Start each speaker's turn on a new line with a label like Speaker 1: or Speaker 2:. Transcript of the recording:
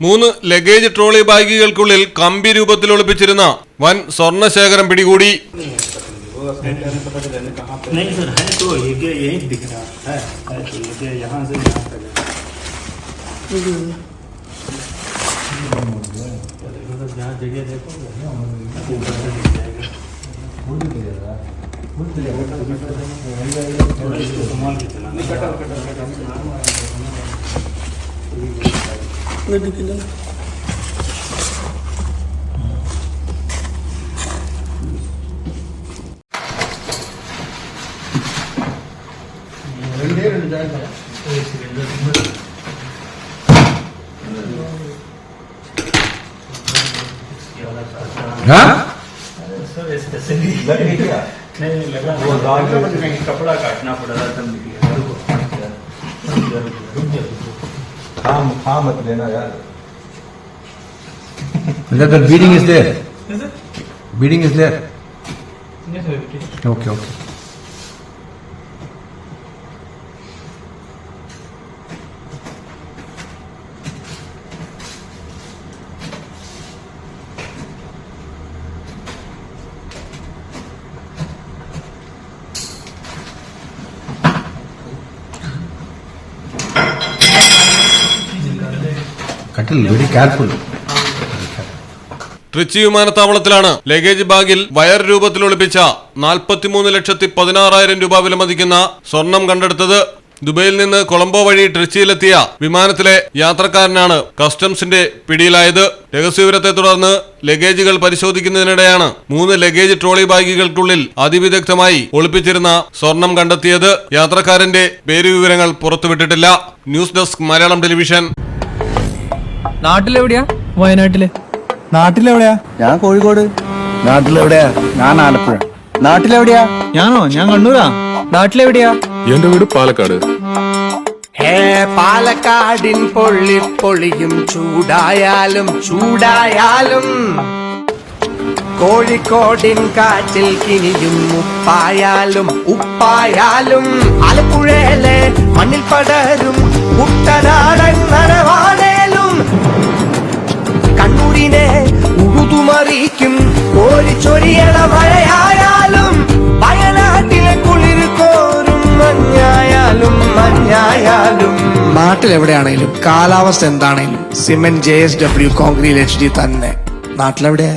Speaker 1: 3 luggage trolley ബാഗുകൾക്കുള്ളിൽ കമ്പി രൂപത്തിൽ ഒളിപ്പിച്ചിരുന്ന വൻ സ്വർണ്ണശേഖരം പിടികൂടി.
Speaker 2: नहीं सर है तो ये यही दिख रहा है तो ये यहाँ से यहाँ तक जहाँ जगह देखो ऊपर से दिख जाएगा संभाल के चलाना सर स्पेशली नहीं लगा वो कपड़ा काटना पड़ रहा था
Speaker 3: हाँ मत लेना यार. The beading is there.
Speaker 2: Is it?
Speaker 3: Beading is there.
Speaker 2: Yes sir.
Speaker 3: Okay. Very careful.
Speaker 1: Trichy വിമാനത്താവളത്തിലാണ് ലഗേജ് ബാഗിൽ വയർ രൂപത്തിൽ ഒളിപ്പിച്ച 43,16,000 രൂപ വിലമതിക്കുന്ന സ്വർണം കണ്ടെടുത്തത്. ദുബൈയിൽ നിന്ന് കൊളംബോ വഴി ട്രിച്ചിയിലെത്തിയ വിമാനത്തിലെ യാത്രക്കാരനാണ് കസ്റ്റംസിന്റെ പിടിയിലായത്. രഹസ്യവിവരത്തെ തുടർന്ന് ലഗേജുകൾ പരിശോധിക്കുന്നതിനിടെയാണ് 3 ലഗേജ് ട്രോളി ബാഗുകൾക്കുള്ളിൽ അതിവിദഗ്ധമായി ഒളിപ്പിച്ചിരുന്ന സ്വർണം കണ്ടെത്തിയത്. യാത്രക്കാരന്റെ പേരുവിവരങ്ങൾ പുറത്തുവിട്ടിട്ടില്ല. News desk Malayalam television.
Speaker 4: നാട്ടിലെവിടെയാ? വയനാട്ടില്.
Speaker 5: നാട്ടിലെവിടെയാ? ഞാൻ കോഴിക്കോട്. നാട്ടിലെവിടെയാ? ഞാൻ ആലപ്പുഴ. നാട്ടിലെവിടെയാ?
Speaker 4: ഞാനോ? ഞാൻ കണ്ണൂരാ. നാട്ടിലെവിടെയാ?
Speaker 6: എന്റെ വീട് പാലക്കാട്.
Speaker 7: പാലക്കാടിൻ പൊള്ളിപ്പൊളിയും ചൂടായാലും കോഴിക്കോടിൻ കാറ്റിൽ കിനിയും ഉപ്പായാലും ആലപ്പുഴയിലെ മണ്ണിൽ പടരും കുട്ടനാടൻ നനവാണേലും കണ്ണൂരിനെ ഉഴുതുമറിക്കും കോരിച്ചൊരിയണ മഴയായാലും വയനാട്ടിലെ കുളിർ കോരും മഞ്ഞായാലും നാട്ടിലെവിടെയാണേലും കാലാവസ്ഥ എന്താണേലും സിമെന്റ് JSW കോൺക്രീറ്റ് HD തന്നെ. നാട്ടിലെവിടെയാ?